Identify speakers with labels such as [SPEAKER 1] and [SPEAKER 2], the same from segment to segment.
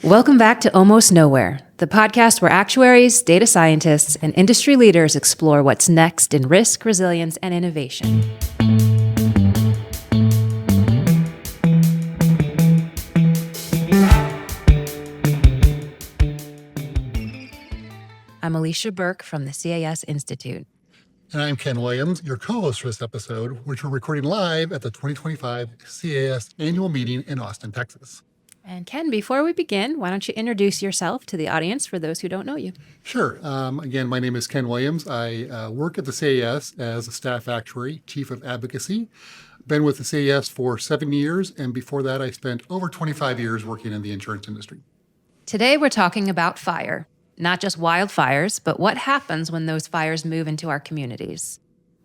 [SPEAKER 1] Welcome back to Almost Nowhere, the podcast where actuaries, data scientists, and industry leaders explore what's next in risk, resilience, and innovation. I'm Alicia Burke from the CAS Institute.
[SPEAKER 2] And I'm Ken Williams, your co-host for this episode, which we're recording live at the 2025 CAS annual meeting in Austin, Texas.
[SPEAKER 1] And Ken, before we begin, why don't you introduce yourself to the audience for those who don't know you?
[SPEAKER 2] Sure. Again, my name is Ken Williams. I work at the CAS as a staff actuary, chief of advocacy. Been with the CAS for 7 years, and before that, I spent over 25 years working in the insurance industry.
[SPEAKER 1] Today, we're talking about fire. Not just wildfires, but what happens when those fires move into our communities.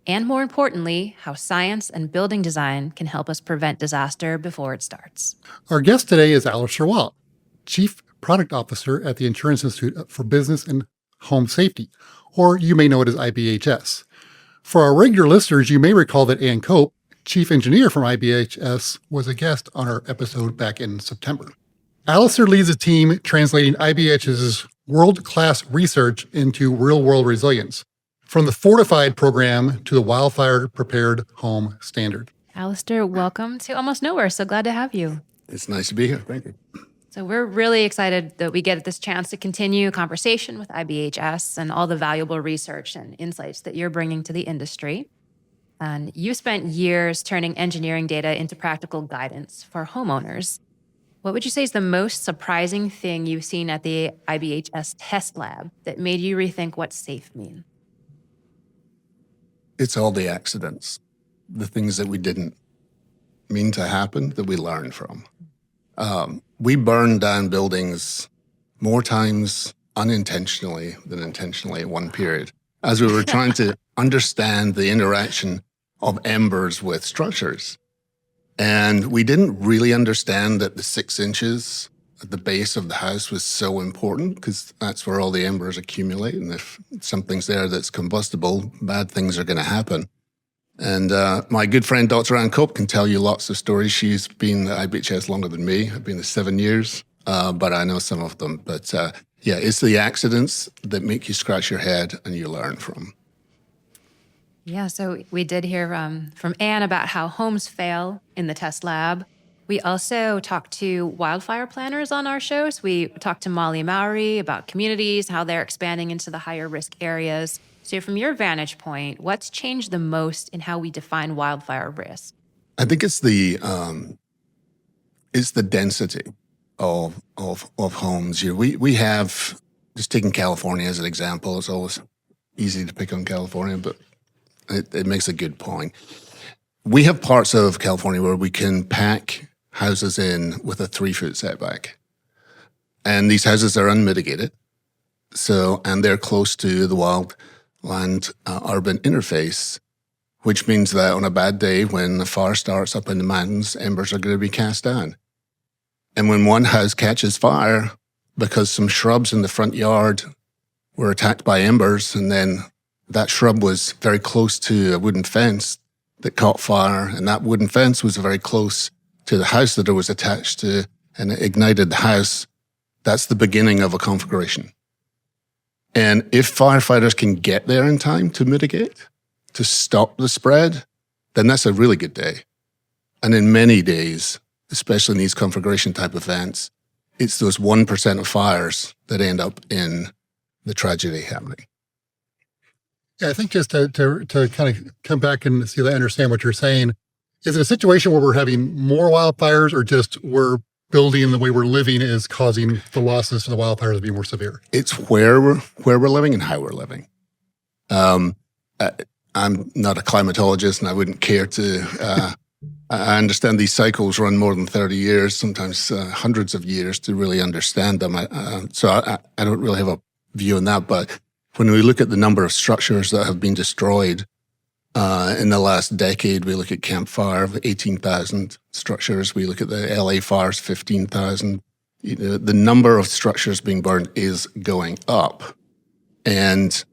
[SPEAKER 1] And more importantly, how science and building design can help us prevent disaster before it starts.
[SPEAKER 2] Our guest today is Allister, Chief Product Officer at the Insurance Institute for Business and Home Safety, or you may know it as IBHS. For our regular listeners, you may recall that Ann Cope, Chief Engineer from IBHS, was a guest on our episode back in September. Allister leads a team translating IBHS's world-class research into real-world resilience, from the Fortified program to the Wildfire Prepared Home Standard.
[SPEAKER 1] Allister, welcome to Almost Nowhere. So glad to have you.
[SPEAKER 3] It's nice to be here. Thank you.
[SPEAKER 1] So we're really excited that we get this chance to continue a conversation with IBHS and all the valuable research and insights that you're bringing to the industry. And you spent years turning engineering data into practical guidance for homeowners. What would you say is the most surprising thing you've seen at the IBHS test lab that made you rethink what safe means?
[SPEAKER 3] It's all the accidents, the things that we didn't mean to happen that we learned from. We burned down buildings more times unintentionally than intentionally in one period, as we were trying to understand the interaction of embers with structures. And we didn't really understand that the 6 inches at the base of the house was so important, because that's where all the embers accumulate. And if something's there that's combustible, bad things are going to happen. And my good friend, Dr. Ann Cope, can tell you lots of stories. She's been at IBHS longer than me. I've been there 7 years, but I know some of them. But yeah, it's the accidents that make you scratch your head and you learn from.
[SPEAKER 1] Yeah, so we did hear from Ann about how homes fail in the test lab. We also talked to wildfire planners on our shows. We talked to Molly Mowry about communities, how they're expanding into the higher risk areas. So from your vantage point, what's changed the most in how we define wildfire risk?
[SPEAKER 3] I think it's the density of homes. We have, just taking California as an example, it's always easy to pick on California, but it makes a good point. We have parts of California where we can pack houses in with a 3-foot setback. And these houses are unmitigated. And they're close to the wildland urban interface, which means that on a bad day, when the fire starts up in the mountains, embers are going to be cast down. And when one house catches fire because some shrubs in the front yard were attacked by embers, and then that shrub was very close to a wooden fence that caught fire, and that wooden fence was very close to the house that it was attached to, and it ignited the house, that's the beginning of a conflagration. And if firefighters can get there in time to mitigate, to stop the spread, then that's a really good day. And in many days, especially in these conflagration type events, it's those 1% of fires that end up in the tragedy happening.
[SPEAKER 2] Yeah, I think just to kind of come back and see that I understand what you're saying, is it a situation where we're having more wildfires, or just we're building the way we're living is causing the losses to the wildfires to be more severe?
[SPEAKER 3] It's where we're living and how we're living. I'm not a climatologist, and I wouldn't care to. I understand these cycles run more than 30 years, sometimes hundreds of years, to really understand them. So I don't really have a view on that. But when we look at the number of structures that have been destroyed in the last decade, we look at Camp Fire, 18,000 structures. We look at the LA fires, 15,000. The number of structures being burned is going up. And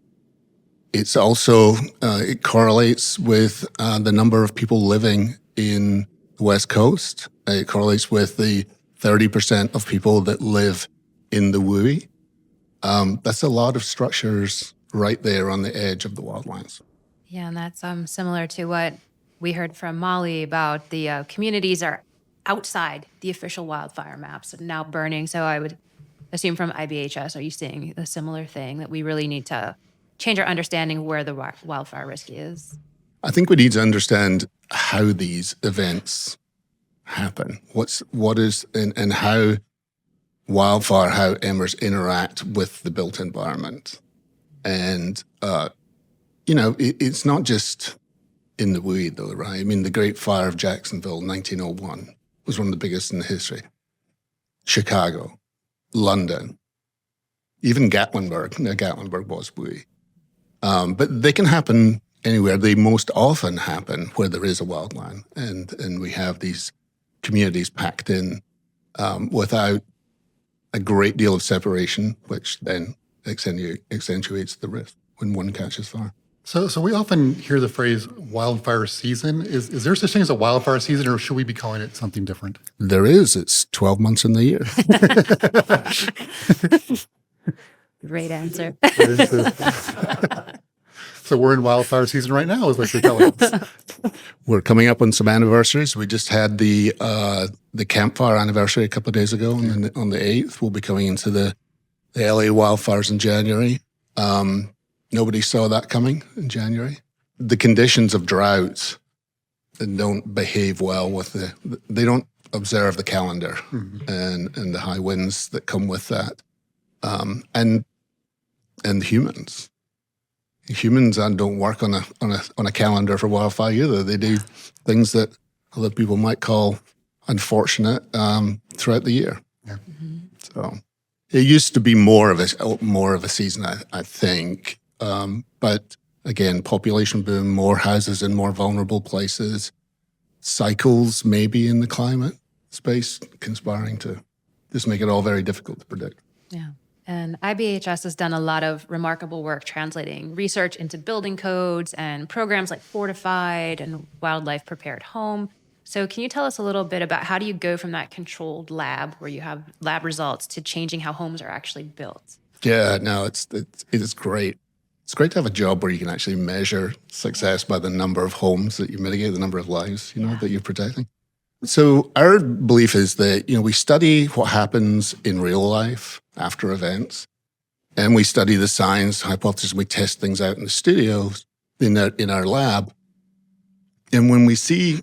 [SPEAKER 3] it's also, it correlates with the number of people living in the West Coast. It correlates with the 30% of people that live in the WUI. That's a lot of structures right there on the edge of the wildlands.
[SPEAKER 1] Yeah, and that's similar to what we heard from Molly about the communities are outside the official wildfire maps and now burning. So I would assume from IBHS, are you seeing a similar thing that we really need to change our understanding where the wildfire risk is?
[SPEAKER 3] I think we need to understand how these events happen. And how wildfire, how embers interact with the built environment. And, it's not just in the WUI though, right? I mean, the Great Fire of Jacksonville, 1901, was one of the biggest in history. Chicago, London, even Gatlinburg. Now, Gatlinburg was WUI. But they can happen anywhere. They most often happen where there is a wildland. And we have these communities packed in without a great deal of separation, which then accentuates the risk when one catches fire.
[SPEAKER 2] So we often hear the phrase wildfire season. Is there such thing as a wildfire season, or should we be calling it something different?
[SPEAKER 3] There is. It's 12 months in the year.
[SPEAKER 1] Great answer.
[SPEAKER 2] So we're in wildfire season right now, is what you're telling us.
[SPEAKER 3] We're coming up on some anniversaries. We just had the campfire anniversary a couple of days ago, and on the 8th, we'll be coming into the LA wildfires in January. Nobody saw that coming in January. The conditions of drought don't behave well with they don't observe the calendar and the high winds that come with that. And humans. Humans don't work on a calendar for wildfire either. They do things that other people might call unfortunate throughout the year.
[SPEAKER 2] Yeah.
[SPEAKER 3] So it used to be more of a season, I think. But again, population boom, more houses in more vulnerable places, cycles maybe in the climate space conspiring to just make it all very difficult to predict.
[SPEAKER 1] Yeah. And IBHS has done a lot of remarkable work translating research into building codes and programs like Fortified and Wildlife Prepared Home. So can you tell us a little bit about how do you go from that controlled lab where you have lab results to changing how homes are actually built?
[SPEAKER 3] Yeah, no, it is great. It's great to have a job where you can actually measure success by the number of homes that you mitigate, the number of lives, that you're protecting. So our belief is that, we study what happens in real life after events, and we study the science hypothesis. We test things out in the studios, in our lab. And when we see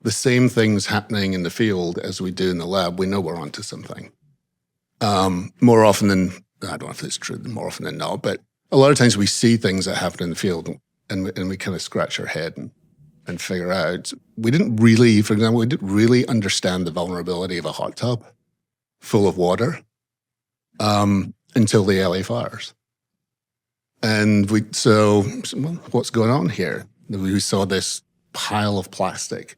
[SPEAKER 3] the same things happening in the field as we do in the lab, we know we're onto something. More often than, I don't know if it's true, more often than not, but a lot of times we see things that happen in the field and we kind of scratch our head and figure out. For example, we didn't really understand the vulnerability of a hot tub full of water until the LA fires. And well, what's going on here? We saw this pile of plastic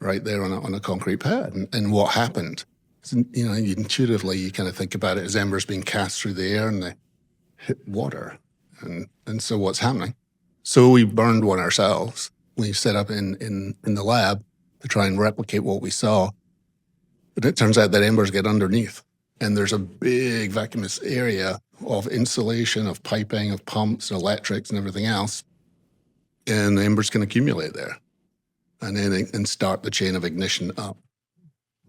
[SPEAKER 3] right there on a concrete pad. And what happened? Intuitively, you kind of think about it as embers being cast through the air and they hit water. And so what's happening? So we burned one ourselves. We set up in the lab to try and replicate what we saw. But it turns out that embers get underneath. And there's a big vacuumous area of insulation, of piping, of pumps, and electrics, and everything else. And the embers can accumulate there and start the chain of ignition up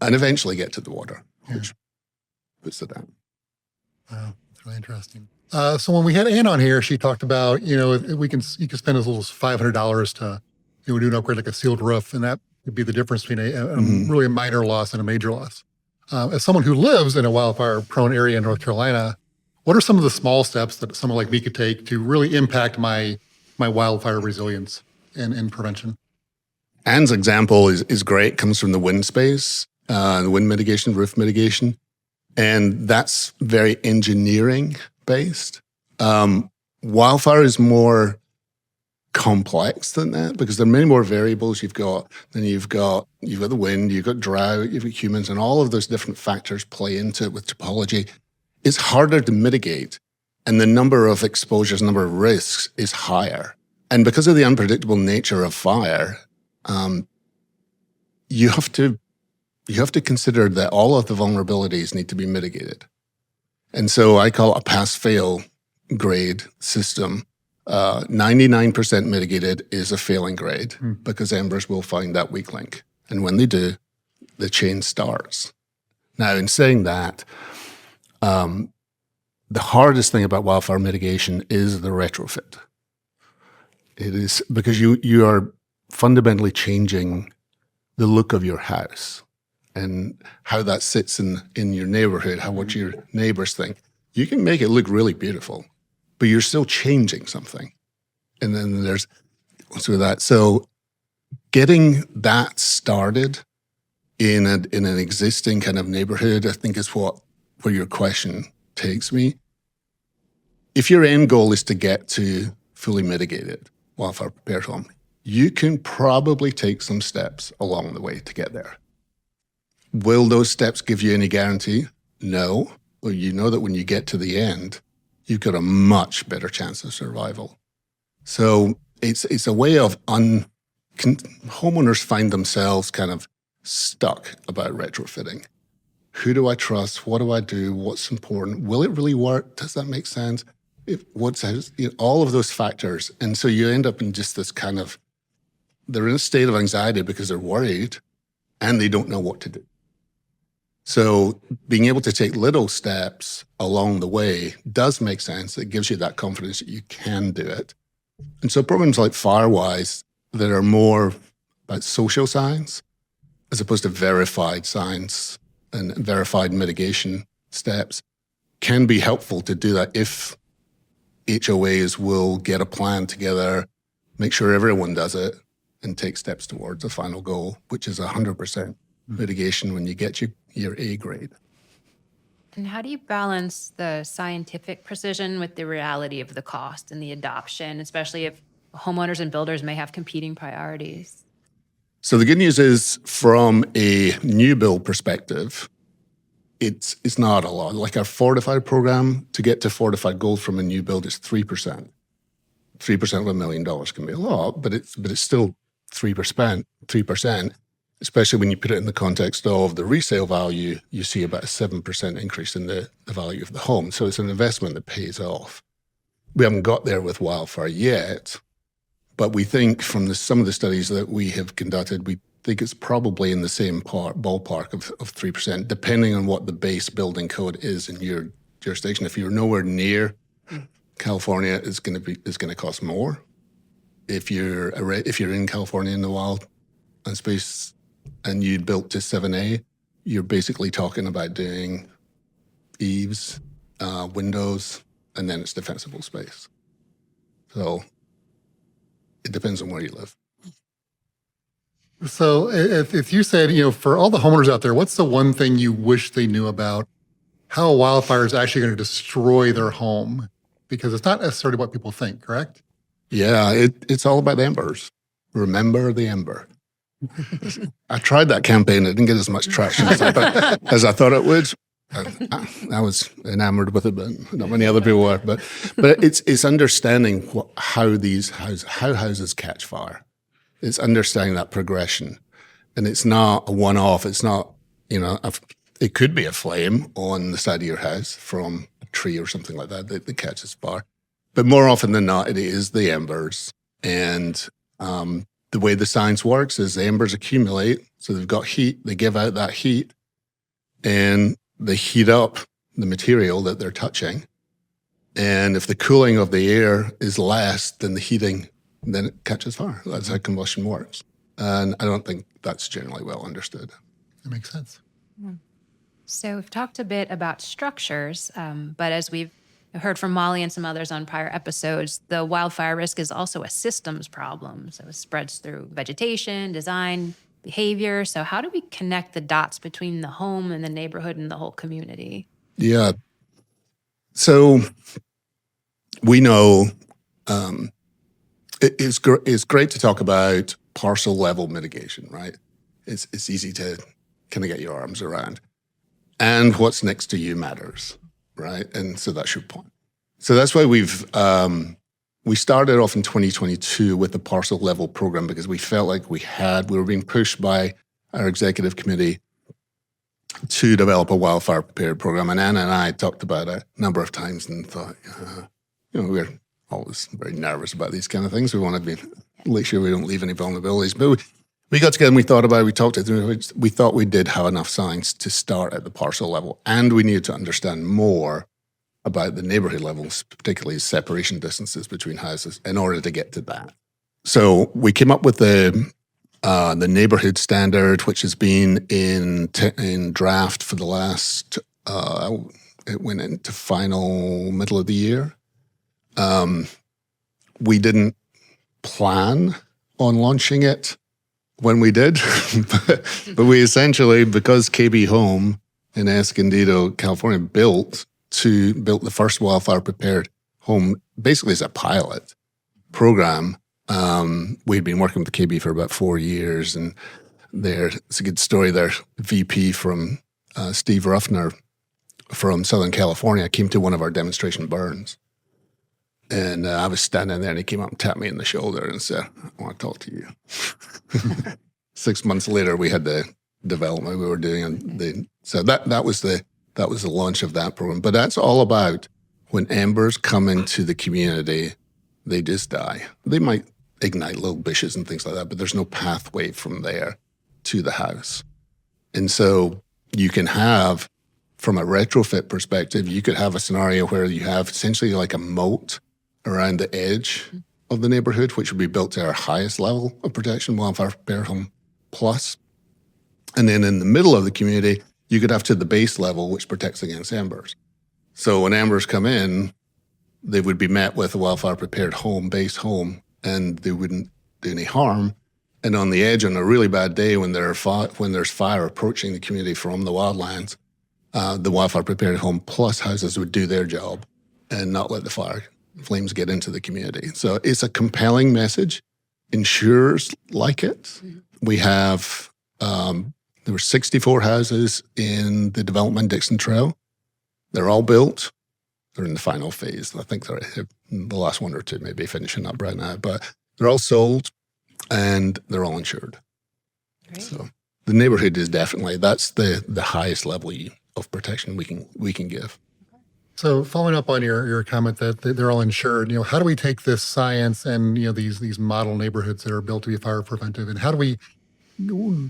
[SPEAKER 3] and eventually get to the water, which puts it down.
[SPEAKER 2] Wow, that's really interesting. So when we had Ann on here, she talked about, you can spend as little as $500 to do an upgrade like a sealed roof, and that would be the difference between really a minor loss and a major loss. As someone who lives in a wildfire-prone area in North Carolina, what are some of the small steps that someone like me could take to really impact my wildfire resilience and prevention?
[SPEAKER 3] Ann's example is great. It comes from the wind space, the wind mitigation, roof mitigation, and that's very engineering-based. Wildfire is more complex than that because there are many more variables you've got. Then you've got the wind, you've got drought, you've got humans, and all of those different factors play into it with topology. It's harder to mitigate, and the number of exposures, number of risks is higher. And because of the unpredictable nature of fire, you have to consider that all of the vulnerabilities need to be mitigated. And so I call it a pass-fail grade system. 99% mitigated is a failing grade because embers will find that weak link. And when they do, the chain starts. Now, in saying that, the hardest thing about wildfire mitigation is the retrofit. It is because you are fundamentally changing the look of your house and how that sits in your neighborhood, what your neighbors think. You can make it look really beautiful, but you're still changing something. And then there's that. So getting that started in an existing kind of neighborhood, I think is where your question takes me. If your end goal is to get to fully mitigated wildfire prepared home, you can probably take some steps along the way to get there. Will those steps give you any guarantee? No, but you know that when you get to the end, you've got a much better chance of survival. So it's a way of homeowners find themselves kind of stuck about retrofitting. Who do I trust? What do I do? What's important? Will it really work? Does that make sense? All of those factors. And so you end up in just this kind of, they're in a state of anxiety because they're worried and they don't know what to do. So being able to take little steps along the way does make sense. It gives you that confidence that you can do it. And so programs like FireWise that are more about social science as opposed to verified science and verified mitigation steps can be helpful to do that if HOAs will get a plan together, make sure everyone does it, and take steps towards the final goal, which is 100% mitigation when you get your A grade.
[SPEAKER 1] And how do you balance the scientific precision with the reality of the cost and the adoption, especially if homeowners and builders may have competing priorities?
[SPEAKER 3] So the good news is, from a new build perspective, it's not a lot. Like our fortified program, to get to fortified gold from a new build is 3%. 3% of $1 million can be a lot, but it's still 3%, especially when you put it in the context of the resale value. You see about a 7% increase in the value of the home. So it's an investment that pays off. We haven't got there with wildfire yet, but we think from some of the studies that we have conducted, we think it's probably in the same ballpark of 3%, depending on what the base building code is in your jurisdiction. If you're nowhere near California, it's going to cost more. If you're in California in the wild and space and you built to 7A, you're basically talking about doing eaves, windows, and then it's defensible space. So it depends on where you live.
[SPEAKER 2] So if you said, for all the homeowners out there, what's the one thing you wish they knew about how a wildfire is actually going to destroy their home? Because it's not necessarily what people think, correct?
[SPEAKER 3] Yeah, it's all about the embers. Remember the ember. I tried that campaign. It didn't get as much traction as I thought it would. I was enamored with it, but not many other people were. But it's understanding how houses catch fire. It's understanding that progression, and it's not a one-off. It's not, it could be a flame on the side of your house from a tree or something like that catches fire. But more often than not, it is the embers. And the way the science works is the embers accumulate. So they've got heat. They give out that heat, and they heat up the material that they're touching. And if the cooling of the air is less than the heating, then it catches fire. That's how combustion works. And I don't think that's generally well understood.
[SPEAKER 2] That makes sense.
[SPEAKER 1] So we've talked a bit about structures, but as we've heard from Molly and some others on prior episodes, the wildfire risk is also a systems problem. So it spreads through vegetation, design, behavior. So how do we connect the dots between the home and the neighborhood and the whole community?
[SPEAKER 3] Yeah. So we know it's great to talk about parcel level mitigation, right? It's easy to kind of get your arms around. And what's next to you matters, right? And so that's your point. So that's why we started off in 2022 with the parcel level program, because we felt like we were being pushed by our executive committee to develop a wildfire prepared program. And Anna and I talked about it a number of times and thought, we're always very nervous about these kind of things. We want to make sure we don't leave any vulnerabilities. But we got together and we thought about it. We talked it through. We thought we did have enough science to start at the parcel level, and we needed to understand more about the neighborhood levels, particularly separation distances between houses, in order to get to that. So we came up with the neighborhood standard, which has been in draft for the last. It went into final middle of the year. We didn't plan on launching it when we did, but we essentially, because KB Home in Escondido, California, built the first wildfire prepared home basically as a pilot program. We'd been working with the KB for about 4 years, and it's a good story. Their VP from Steve Ruffner from Southern California came to one of our demonstration burns. And I was standing there, and he came up and tapped me in the shoulder and said, "I want to talk to you." 6 months later, we had the development we were doing, and so that was the launch of that program. But that's all about when embers come into the community, they just die. They might ignite little bushes and things like that, but there's no pathway from there to the house. And so you can have, from a retrofit perspective, you could have a scenario where you have essentially like a moat around the edge of the neighborhood, which would be built to our highest level of protection, Wildfire Prepared Home Plus. And then in the middle of the community, you could have to the base level, which protects against embers. So when embers come in, they would be met with a wildfire prepared base home, and they wouldn't do any harm. And on the edge, on a really bad day, when there's fire approaching the community from the wildlands, the wildfire prepared home plus houses would do their job and not let the flames get into the community. So it's a compelling message. Insurers like it. Mm-hmm. We have, there were 64 houses in the development Dixon Trail. They're all built. They're in the final phase. I think they're the last one or two maybe finishing up right now, but they're all sold and they're all insured. Great. So the neighborhood is definitely, that's the highest level of protection we can give.
[SPEAKER 2] So following up on your comment that they're all insured, how do we take this science and these model neighborhoods that are built to be fire preventive, and how do we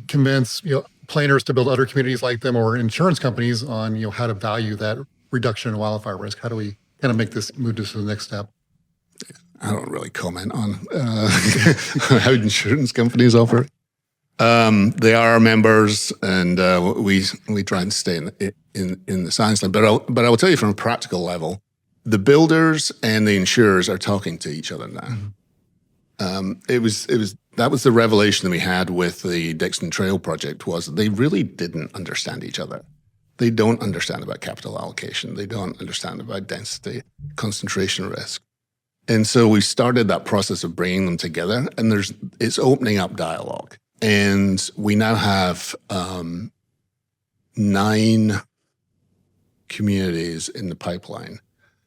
[SPEAKER 2] convince planners to build other communities like them or insurance companies on how to value that reduction in wildfire risk? How do we kind of make this move to the next step?
[SPEAKER 3] I don't really comment on how insurance companies operate. They are our members, and we try and stay in the science line. But I will tell you from a practical level, the builders and the insurers are talking to each other now. Mm-hmm. That was the revelation that we had with the Dixon Trail project, was they really didn't understand each other. They don't understand about capital allocation. They don't understand about density, concentration risk. And so we started that process of bringing them together, and it's opening up dialogue. And we now have 9 communities in the pipeline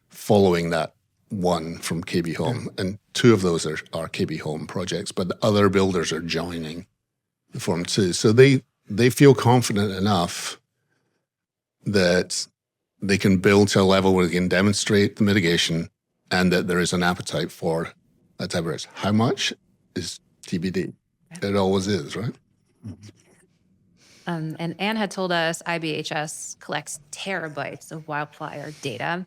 [SPEAKER 3] following that one from KB Home. And 2 of those are KB Home projects, but the other builders are joining the forum too. So they feel confident enough that they can build to a level where they can demonstrate the mitigation and that there is an appetite for that type of risk. How much is TBD? It always is, right?
[SPEAKER 1] And Anne had told us IBHS collects terabytes of wildfire data,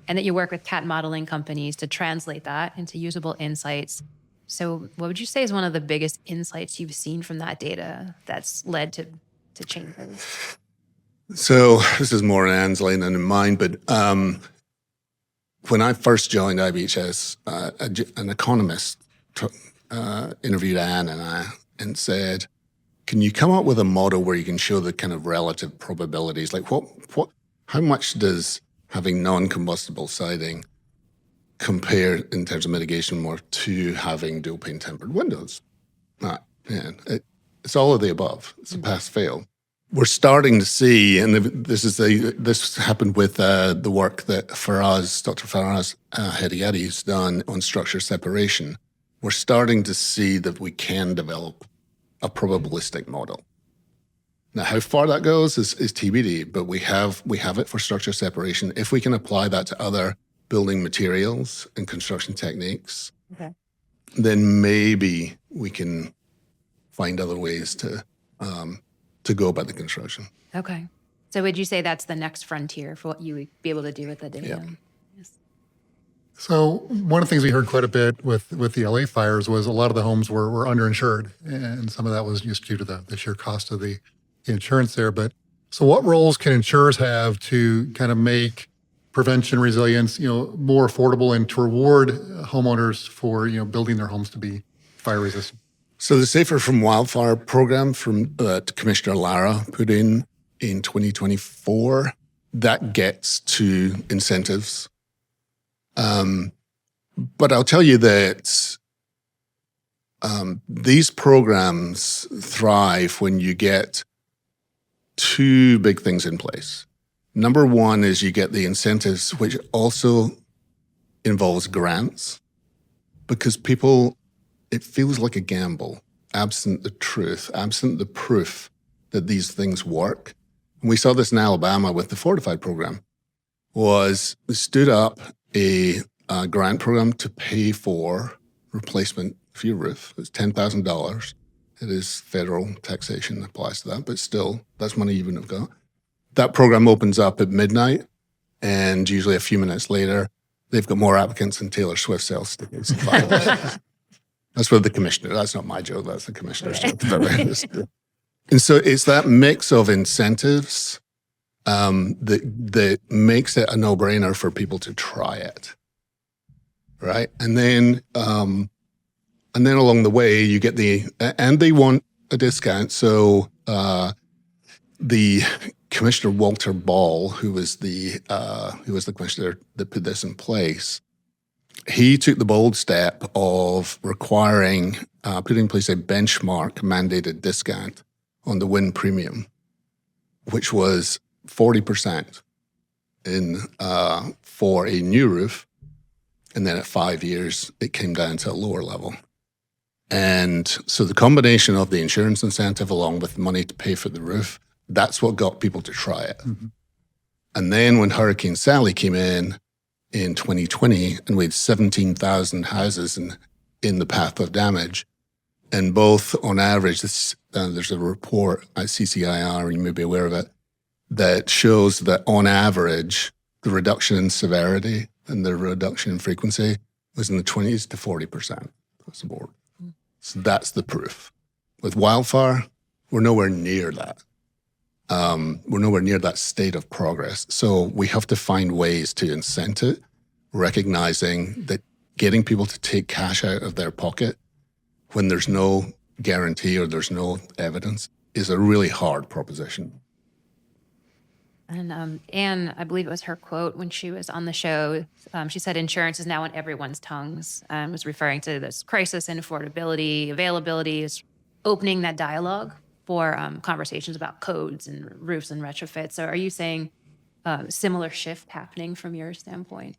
[SPEAKER 1] and that you work with CAT modeling companies to translate that into usable insights. So what would you say is one of the biggest insights you've seen from that data that's led to changes?
[SPEAKER 3] So this is more in Anne's lane than in mine, but when I first joined IBHS, an economist interviewed Anne and I and said, "Can you come up with a model where you can show the kind of relative probabilities? Like how much does having non-combustible siding compare in terms of mitigation more to having dual pane tempered windows?" It's all of the above. It's a pass-fail. We're starting to see, and this happened with the work that Dr. Faraz Hedayati's done on structure separation. We're starting to see that we can develop a probabilistic model. Now, how far that goes is TBD, but we have it for structure separation. If we can apply that to other building materials and construction techniques,
[SPEAKER 1] Okay.
[SPEAKER 3] then maybe we can find other ways to go about the construction.
[SPEAKER 1] Okay. So would you say that's the next frontier for what you would be able to do with the data?
[SPEAKER 3] Yeah.
[SPEAKER 1] Yes.
[SPEAKER 2] So one of the things we heard quite a bit with the LA fires was a lot of the homes were underinsured, and some of that was just due to the sheer cost of the insurance there. But so what roles can insurers have to kind of make prevention resilience, more affordable and to reward homeowners for, building their homes to be fire resistant?
[SPEAKER 3] So the Safer from Wildfire program from Commissioner Lara put in 2024, that gets to incentives. But I'll tell you that these programs thrive when you get two big things in place. Number one is you get the incentives, which also involves grants, because it feels like a gamble, absent the truth, absent the proof that these things work. And we saw this in Alabama with the Fortified program, was stood up a grant program to pay for replacement of your roof. It's $10,000. It is federal taxation that applies to that, but still, that's money you wouldn't have got. That program opens up at midnight, and usually a few minutes later, they've got more applicants than Taylor Swift sales tickets. That's what the commissioner, that's not my joke, that's the commissioner's joke. And so it's that mix of incentives that makes it a no-brainer for people to try it, right? And then along the way, you get and they want a discount. So the Commissioner Walter Ball, who was the commissioner that put this in place, he took the bold step of requiring, putting in place a benchmark mandated discount on the wind premium, which was 40% for a new roof. And then at 5 years, it came down to a lower level. And so the combination of the insurance incentive along with the money to pay for the roof, that's what got people to try it. Mm-hmm. And then when Hurricane Sally came in 2020, and we had 17,000 houses in the path of damage, and both on average, there's a report at CCIR, you may be aware of it, that shows that on average, the reduction in severity and the reduction in frequency was in the 20s to 40% across the board. So that's the proof. With wildfire, we're nowhere near that. We're nowhere near that state of progress. So we have to find ways to incent it, recognizing that getting people to take cash out of their pocket when there's no guarantee or there's no evidence is a really hard proposition.
[SPEAKER 1] And Anne, I believe it was her quote when she was on the show. She said insurance is now on everyone's tongues, was referring to this crisis in affordability, availability, is opening that dialogue for conversations about codes and roofs and retrofits. So are you saying similar shift happening from your standpoint?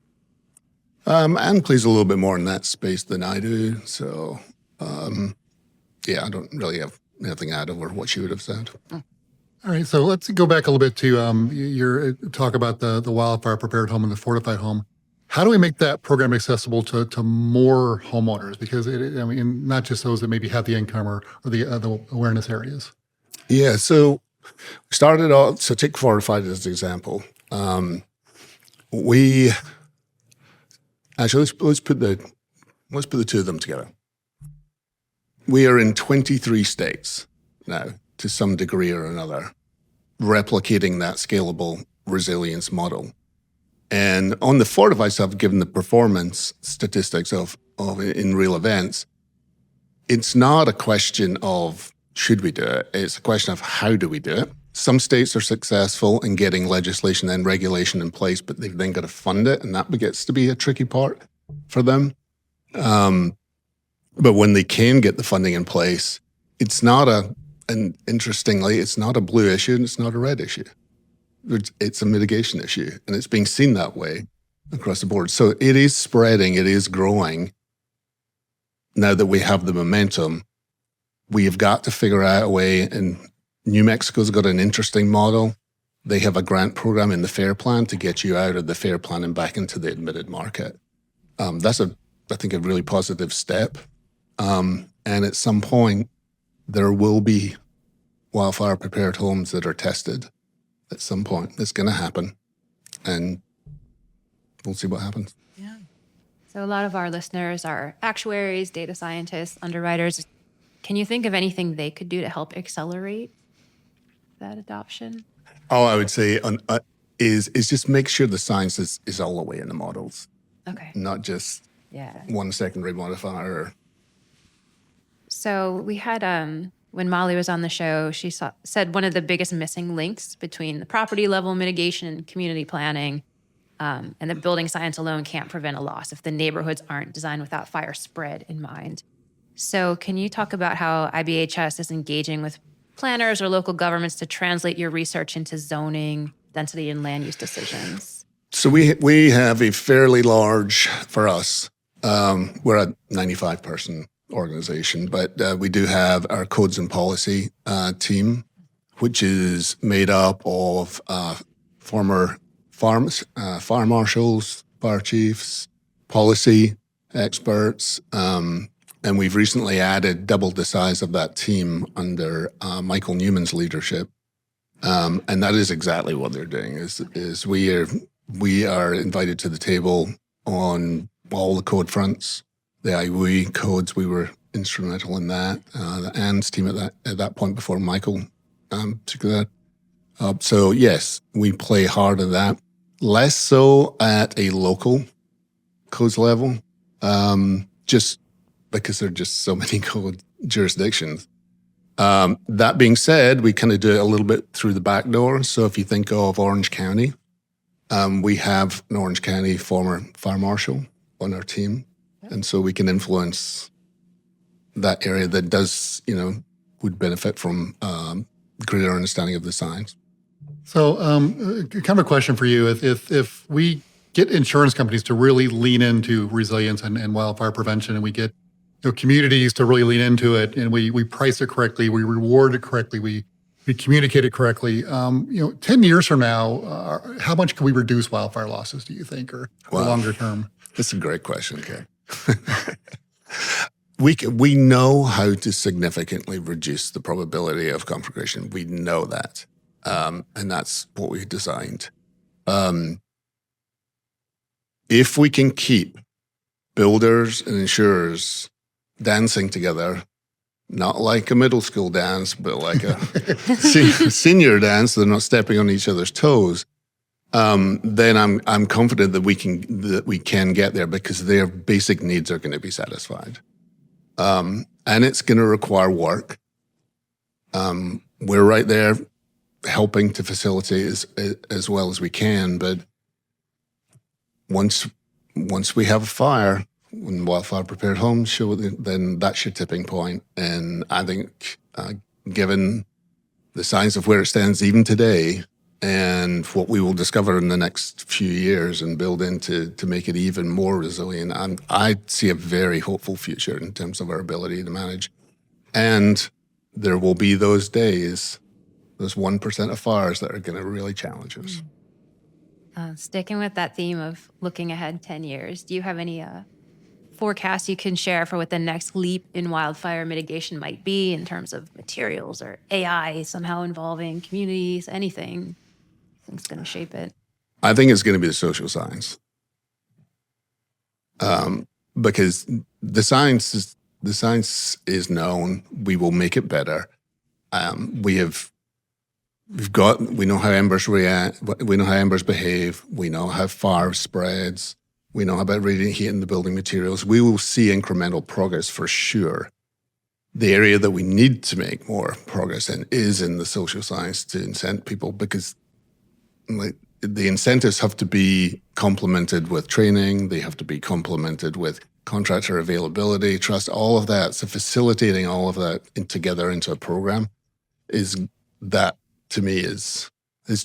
[SPEAKER 3] Anne plays a little bit more in that space than I do. So, I don't really have anything to add over what she would have said.
[SPEAKER 2] All right, so let's go back a little bit to your talk about the wildfire prepared home and the fortified home. How do we make that program accessible to more homeowners? Because not just those that maybe have the income or the awareness areas.
[SPEAKER 3] Yeah, so we started off. So take fortified as an example. We actually let's put the two of them together. We are in 23 states now, to some degree or another, replicating that scalable resilience model. And on the fortified stuff, given the performance statistics of in real events, it's not a question of should we do it. It's a question of how do we do it. Some states are successful in getting legislation and regulation in place, but they've then got to fund it, and that gets to be a tricky part for them. But when they can get the funding in place, it's not and interestingly, it's not a blue issue and it's not a red issue. It's a mitigation issue, and it's being seen that way across the board. So it is spreading, it is growing. Now that we have the momentum, we have got to figure out a way, and New Mexico's got an interesting model. They have a grant program in the FAIR plan to get you out of the FAIR plan and back into the admitted market. That's I think, a really positive step. And at some point, there will be wildfire prepared homes that are tested. At some point, it's going to happen, and we'll see what happens.
[SPEAKER 1] Yeah. So a lot of our listeners are actuaries, data scientists, underwriters. Can you think of anything they could do to help accelerate that adoption?
[SPEAKER 3] All I would say is just make sure the science is all the way in the models,
[SPEAKER 1] Okay.
[SPEAKER 3] not just one secondary modifier.
[SPEAKER 1] So we had, when Molly was on the show, she said one of the biggest missing links between the property level mitigation and community planning, and that building science alone can't prevent a loss if the neighborhoods aren't designed without fire spread in mind. So can you talk about how IBHS is engaging with planners or local governments to translate your research into zoning, density, and land use decisions?
[SPEAKER 3] So we have a fairly large, for us, we're a 95-person organization, but we do have our codes and policy team, which is made up of former fire marshals, fire chiefs, policy experts, and we've recently doubled the size of that team under Michael Newman's leadership, and that is exactly what they're doing. Is we are invited to the table on all the code fronts. The IWE codes, we were instrumental in that. The ANDS team at that point before Michael took that up. So yes, we play hard at that. Less so at a local codes level, just because there are just so many code jurisdictions. That being said, we kind of do it a little bit through the back door. So if you think of Orange County, we have an Orange County former fire marshal on our team. And so we can influence that area that does, would benefit from greater understanding of the science.
[SPEAKER 2] So kind of a question for you. If we get insurance companies to really lean into resilience and wildfire prevention, and we get communities to really lean into it, and we price it correctly, we reward it correctly, we communicate it correctly, 10 years from now, how much can we reduce wildfire losses, do you think, or longer term?
[SPEAKER 3] That's a great question, Kay. We know how to significantly reduce the probability of conflagration. We know that. And that's what we designed. If we can keep builders and insurers dancing together, not like a middle school dance, but like a senior dance, they're not stepping on each other's toes, then I'm confident that we can get there, because their basic needs are going to be satisfied. And it's going to require work. We're right there helping to facilitate as well as we can, but once we have a fire, when wildfire prepared homes show, then that's your tipping point. And I think given the science of where it stands even today, and what we will discover in the next few years and build into to make it even more resilient, I see a very hopeful future in terms of our ability to manage. And there will be those days, those 1% of fires that are going to really challenge us.
[SPEAKER 1] Sticking with that theme of looking ahead 10 years, do you have any forecasts you can share for what the next leap in wildfire mitigation might be in terms of materials or AI somehow involving communities, anything? It's going to shape it.
[SPEAKER 3] I think it's going to be the social science, because the science is known. We will make it better. We know how embers react. We know how embers behave. We know how fire spreads. We know about radiant heat in the building materials. We will see incremental progress for sure. The area that we need to make more progress in is in the social science to incent people, because the incentives have to be complemented with training. They have to be complemented with contractor availability, trust, all of that. So facilitating all of that together into a program to me is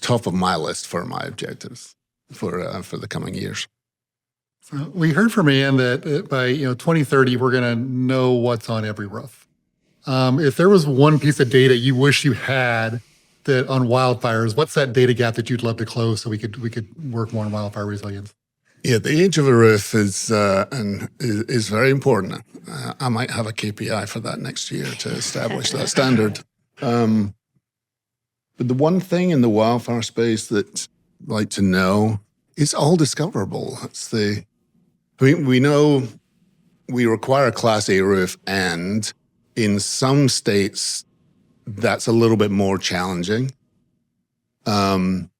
[SPEAKER 3] top of my list for my objectives for the coming years.
[SPEAKER 2] So we heard from Ann that by 2030 we're going to know what's on every roof. If there was one piece of data you wish you had that on wildfires, what's that data gap that you'd love to close so we could work more on wildfire resilience?
[SPEAKER 3] Yeah, the age of a roof is very important. I might have a KPI for that next year to establish that standard. But the one thing in the wildfire space that I'd like to know, it's all discoverable. We know we require a Class A roof, and in some states, that's a little bit more challenging than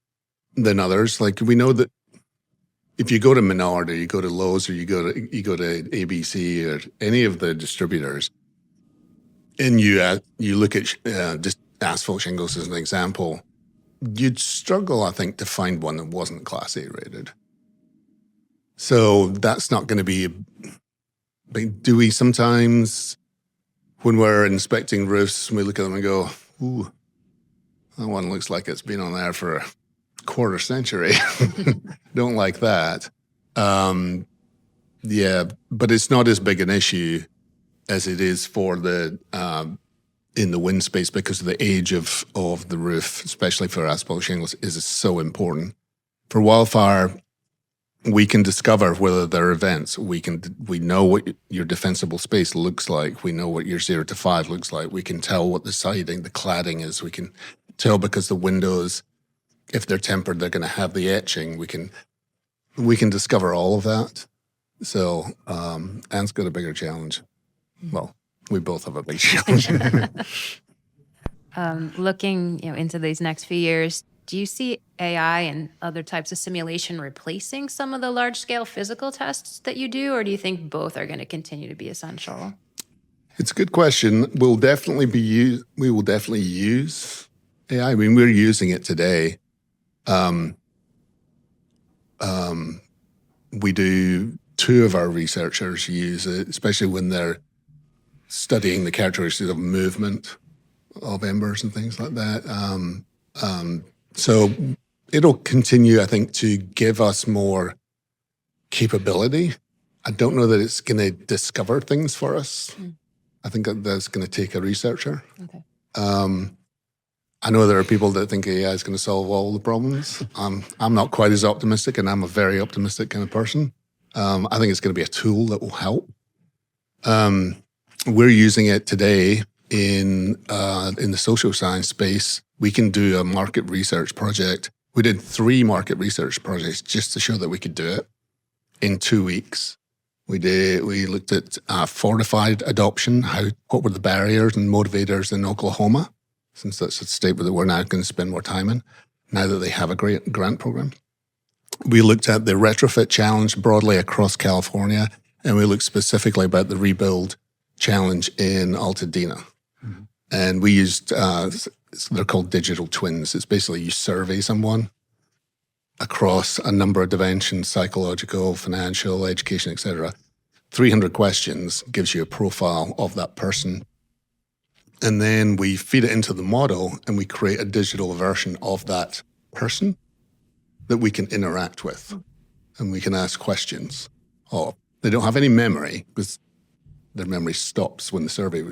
[SPEAKER 3] others. Like we know that if you go to Menard or you go to Lowe's or you go to ABC or any of the distributors, and you look at just asphalt shingles as an example, you'd struggle, I think, to find one that wasn't Class A rated. So that's not going to be. But do we sometimes, when we're inspecting roofs, we look at them and go, "Ooh, that one looks like it's been on there for a quarter century." Don't like that. Yeah, but it's not as big an issue as it is for the in the wind space because of the age of the roof, especially for asphalt shingles, is so important. For wildfire, we can discover whether there are events. We know what your defensible space looks like. We know what your 0 to 5 looks like. We can tell what the siding, the cladding is. We can tell because the windows, if they're tempered, they're going to have the etching. We can discover all of that. So Anne's got a bigger challenge. Well, we both have a big challenge.
[SPEAKER 1] Looking into these next few years, do you see AI and other types of simulation replacing some of the large-scale physical tests that you do, or do you think both are going to continue to be essential?
[SPEAKER 3] It's a good question. We will definitely use AI. I mean, we're using it today. We do. Two of our researchers use it, especially when they're studying the characteristics of movement of embers and things like that. So it'll continue, I think, to give us more capability. I don't know that it's going to discover things for us. I think that's going to take a researcher.
[SPEAKER 1] Okay.
[SPEAKER 3] I know there are people that think AI is going to solve all the problems. I'm not quite as optimistic, and I'm a very optimistic kind of person. I think it's going to be a tool that will help. We're using it today in the social science space. We can do a market research project. We did 3 market research projects just to show that we could do it in 2 weeks. We looked at fortified adoption. What were the barriers and motivators in Oklahoma, since that's a state that we're now going to spend more time in, now that they have a great grant program. We looked at the retrofit challenge broadly across California, and we looked specifically about the rebuild challenge in Altadena. Mm-hmm. And we used, they're called digital twins. It's basically you survey someone across a number of dimensions, psychological, financial, education, etc. 300 questions gives you a profile of that person. And then we feed it into the model and we create a digital version of that person that we can interact with. And we can ask questions. Oh, they don't have any memory because their memory stops when the survey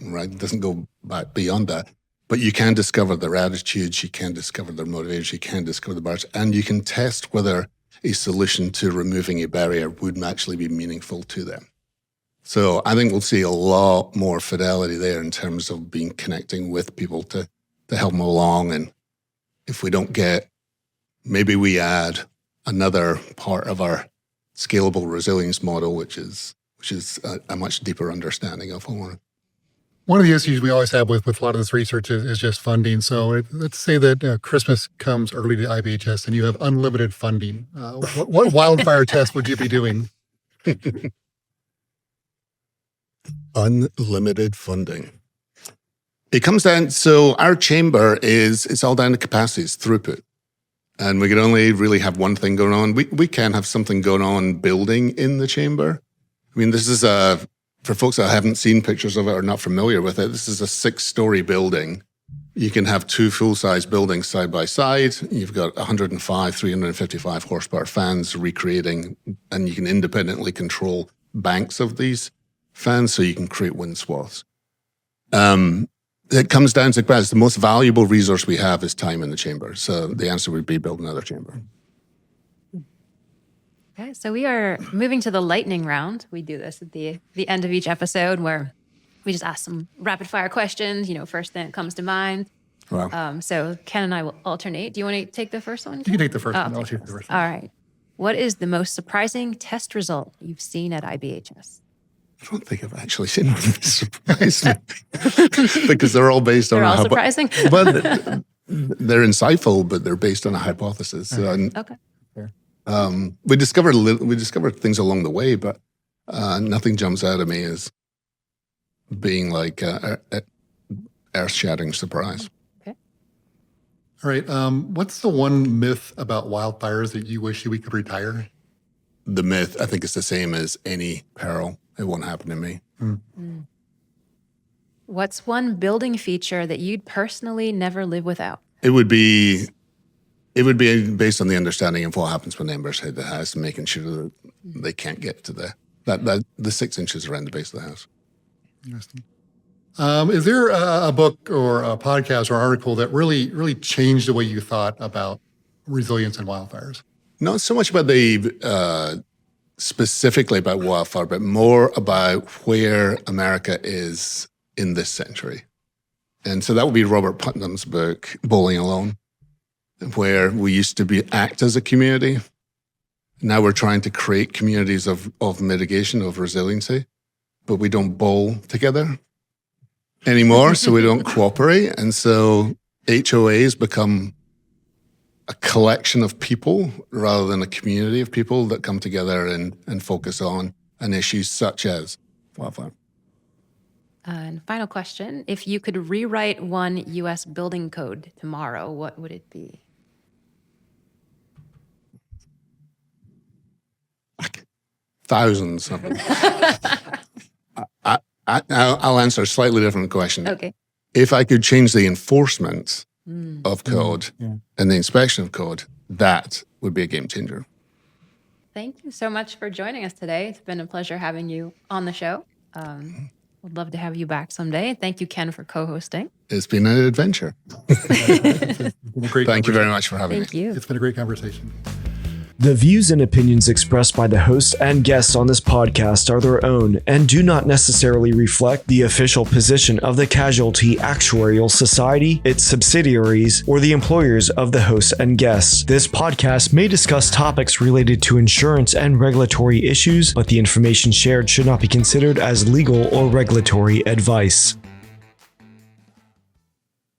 [SPEAKER 3] right, doesn't go back beyond that. But you can discover their attitudes, you can discover their motivators, you can discover the barriers, and you can test whether a solution to removing a barrier would actually be meaningful to them. So I think we'll see a lot more fidelity there in terms of connecting with people to help them along. And if we don't get, maybe we add another part of our scalable resilience model, which is a much deeper understanding of it.
[SPEAKER 2] One of the issues we always have with a lot of this research is just funding. So let's say that Christmas comes early to IBHS and you have unlimited funding. What wildfire test would you be doing?
[SPEAKER 3] Unlimited funding. It comes down, so our chamber it's all down to capacity, it's throughput. And we can only really have one thing going on. We can have something going on building in the chamber. I mean, this is for folks that haven't seen pictures of it or not familiar with it, this is a 6-story building. You can have 2 full-size buildings side by side. You've got 105, 355 horsepower fans recreating, and you can independently control banks of these fans so you can create wind swaths. It comes down to the most valuable resource we have is time in the chamber. So the answer would be build another chamber.
[SPEAKER 1] Okay, so we are moving to the lightning round. We do this at the end of each episode where we just ask some rapid fire questions, first thing that comes to mind.
[SPEAKER 3] Wow.
[SPEAKER 1] So Ken and I will alternate. Do you want to take the first one?
[SPEAKER 2] You can take the first one. I'll take the first one.
[SPEAKER 1] All right. What is the most surprising test result you've seen at IBHS?
[SPEAKER 3] I don't think I've actually seen one that surprised me because they're all based on
[SPEAKER 1] They're all surprising?
[SPEAKER 3] But they're insightful, but they're based on a hypothesis.
[SPEAKER 1] Okay.
[SPEAKER 3] We discovered things along the way, but nothing jumps out at me as being like a earth-shattering surprise.
[SPEAKER 1] Okay.
[SPEAKER 2] All right. What's the one myth about wildfires that you wish we could retire?
[SPEAKER 3] The myth, I think, is the same as any peril. It won't happen to me.
[SPEAKER 1] What's one building feature that you'd personally never live without?
[SPEAKER 3] It would be based on the understanding of what happens when embers hit the house and making sure that they can't get to the 6 inches around the base of the house.
[SPEAKER 2] Interesting. Is there a book or a podcast or article that really changed the way you thought about resilience in wildfires?
[SPEAKER 3] Not so much about the specifically about wildfire, but more about where America is in this century. And so that would be Robert Putnam's book, Bowling Alone, where we used to act as a community. Now we're trying to create communities of mitigation, of resiliency, but we don't bowl together anymore, so we don't cooperate. And so HOAs become a collection of people rather than a community of people that come together and focus on an issue such as wildfire.
[SPEAKER 1] And final question, if you could rewrite one U.S. building code tomorrow, what would it be?
[SPEAKER 3] Thousands of them. I'll answer a slightly different question.
[SPEAKER 1] Okay.
[SPEAKER 3] If I could change the enforcement of code and the inspection of code, that would be a game changer.
[SPEAKER 1] Thank you so much for joining us today. It's been a pleasure having you on the show. Would love to have you back someday. Thank you, Ken, for co-hosting.
[SPEAKER 3] It's been an adventure. Thank you very much for having me.
[SPEAKER 1] Thank you.
[SPEAKER 2] It's been a great conversation.
[SPEAKER 4] The views and opinions expressed by the hosts and guests on this podcast are their own and do not necessarily reflect the official position of the Casualty Actuarial Society, its subsidiaries, or the employers of the hosts and guests. This podcast may discuss topics related to insurance and regulatory issues, but the information shared should not be considered as legal or regulatory advice.